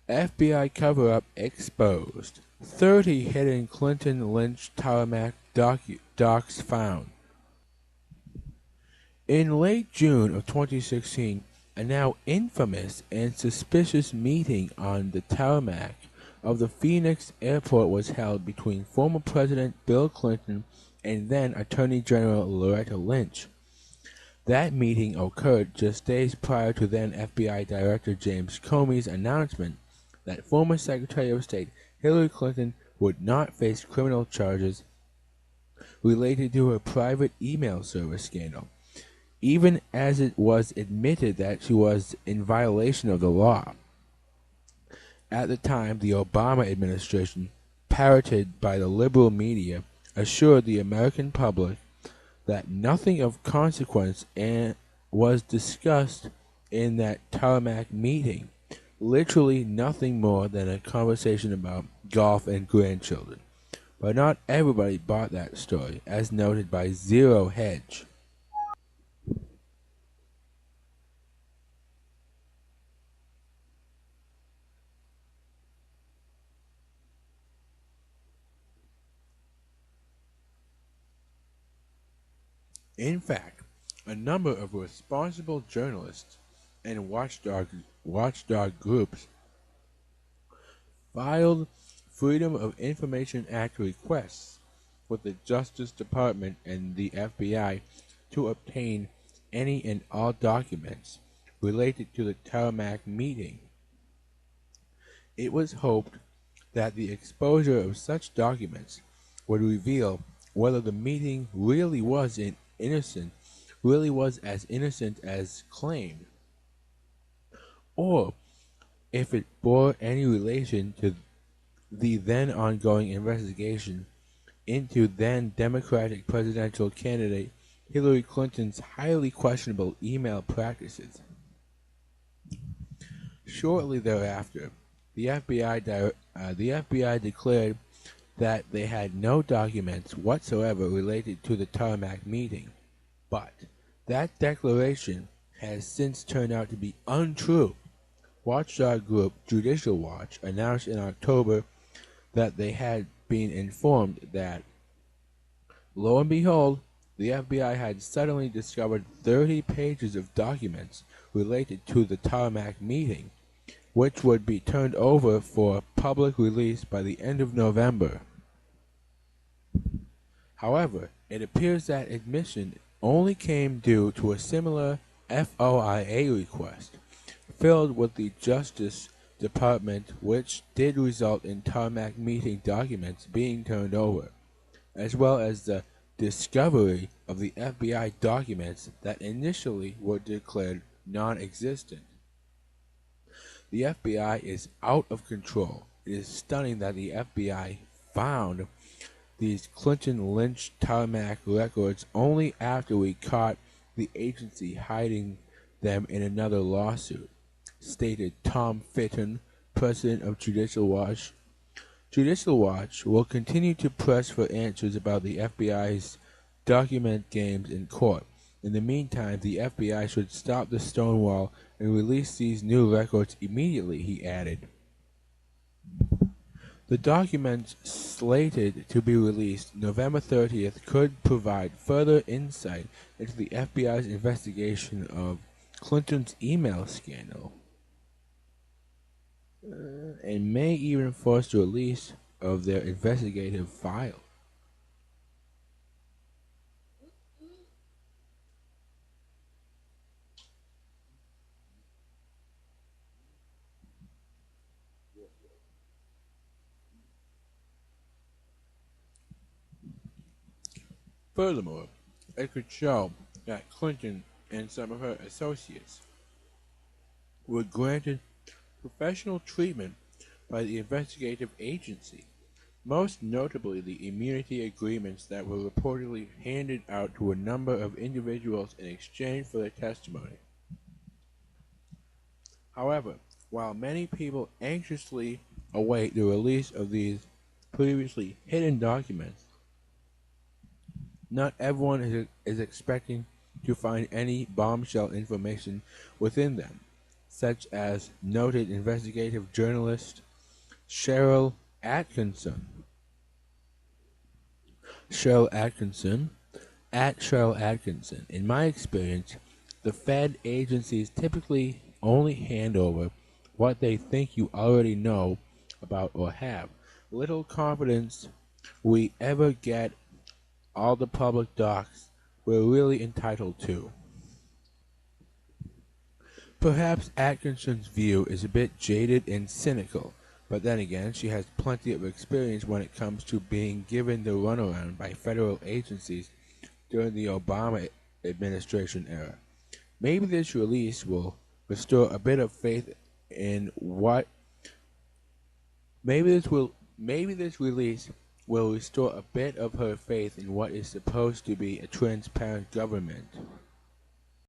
FBI cover-up exposed. 30 hidden Clinton-Lynch Tarmac docs found. In late June of 2016, a now infamous and suspicious meeting on the tarmac of the Phoenix airport was held between former President Bill Clinton and then Attorney General Loretta Lynch. That meeting occurred just days prior to then FBI Director James Comey's announcement that former Secretary of State Hillary Clinton would not face criminal charges related to her private email service scandal, even as it was admitted that she was in violation of the law. At the time, the Obama administration, parroted by the liberal media, assured the American public that nothing of consequence was discussed in that tarmac meeting, literally nothing more than a conversation about golf and grandchildren. But not everybody bought that story, as noted by Zero Hedge. In fact, a number of responsible journalists and watchdog groups filed Freedom of Information Act requests with the Justice Department and the FBI to obtain any and all documents related to the tarmac meeting. It was hoped that the exposure of such documents would reveal whether the meeting really was as innocent as claimed, or if it bore any relation to the then ongoing investigation into then Democratic presidential candidate Hillary Clinton's highly questionable email practices. Shortly thereafter, the FBI declared that they had no documents whatsoever related to the tarmac meeting, but that declaration has since turned out to be untrue. Watchdog group Judicial Watch announced in October that they had been informed that, lo and behold, the FBI had suddenly discovered 30 pages of documents related to the tarmac meeting, which would be turned over for public release by the end of November. However, it appears that admission only came due to a similar FOIA request filled with the Justice Department, which did result in tarmac meeting documents being turned over, as well as the discovery of the FBI documents that initially were declared non-existent. The FBI is out of control. It is stunning that the FBI found these Clinton-Lynch tarmac records only after we caught the agency hiding them in another lawsuit, stated Tom Fitton, president of Judicial Watch. Judicial Watch will continue to press for answers about the FBI's document games in court. In the meantime, the FBI should stop the stonewall and release these new records immediately, he added. The documents slated to be released November 30th could provide further insight into the FBI's investigation of Clinton's email scandal, and may even force the release of their investigative file. Furthermore, it could show that Clinton and some of her associates were granted professional treatment by the investigative agency, most notably the immunity agreements that were reportedly handed out to a number of individuals in exchange for their testimony. However, while many people anxiously await the release of these previously hidden documents, not everyone is expecting to find any bombshell information within them. such as noted investigative journalist Cheryl Atkinson. Cheryl Atkinson, at Cheryl Atkinson. In my experience, the Fed agencies typically only hand over what they think you already know about or have. Little confidence we ever get all the public docs we're really entitled to. Perhaps Atkinson's view is a bit jaded and cynical, but then again, she has plenty of experience when it comes to being given the runaround by federal agencies during the Obama administration era. Maybe this release will restore a bit of faith in what maybe this release will restore a bit of her faith in what is supposed to be a transparent government.